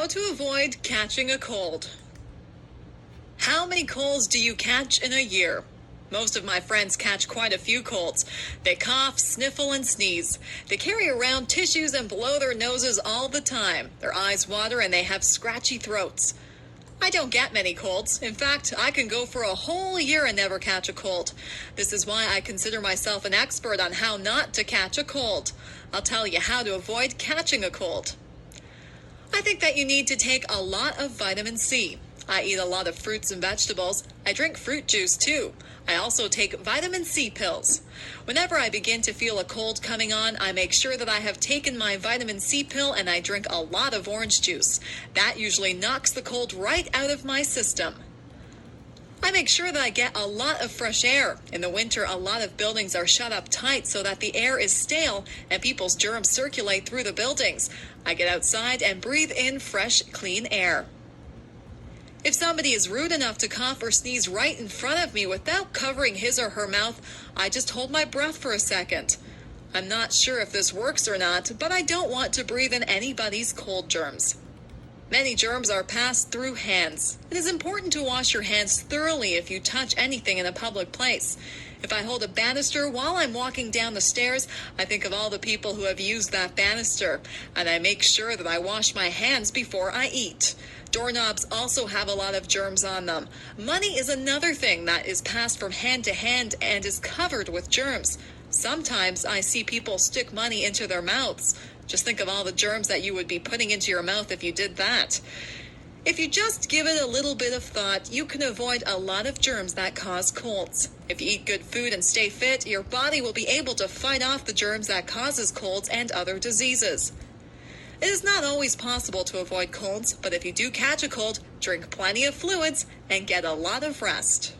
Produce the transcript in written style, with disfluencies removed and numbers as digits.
How to avoid catching a cold. How many colds do you catch in a year? Most of my friends catch quite a few colds. They cough, sniffle, and sneeze. They carry around tissues and blow their noses all the time. Their eyes water and they have scratchy throats. I don't get many colds. In fact, I can go for a whole year and never catch a cold. This is why I consider myself an expert on how not to catch a cold. I'll tell you how to avoid catching a cold. I think that you need to take a lot of vitamin C. I eat a lot of fruits and vegetables. I drink fruit juice too. I also take vitamin C pills. Whenever I begin to feel a cold coming on, I make sure that I have taken my vitamin C pill and I drink a lot of orange juice. That usually knocks the cold right out of my system. I make sure that I get a lot of fresh air. In the winter, a lot of buildings are shut up tight so that the air is stale and people's germs circulate through the buildings. I get outside and breathe in fresh, clean air. If somebody is rude enough to cough or sneeze right in front of me without covering his or her mouth, I just hold my breath for a second. I'm not sure if this works or not, but I don't want to breathe in anybody's cold germs. Many germs are passed through hands. It is important to wash your hands thoroughly if you touch anything in a public place. If I hold a banister while I'm walking down the stairs, I think of all the people who have used that banister, and I make sure that I wash my hands before I eat. Doorknobs also have a lot of germs on them. Money is another thing that is passed from hand to hand and is covered with germs. Sometimes I see people stick money into their mouths. Just think of all the germs that you would be putting into your mouth if you did that. If you just give it a little bit of thought, you can avoid a lot of germs that cause colds. If you eat good food and stay fit, your body will be able to fight off the germs that causes colds and other diseases. It is not always possible to avoid colds, but if you do catch a cold, drink plenty of fluids and get a lot of rest.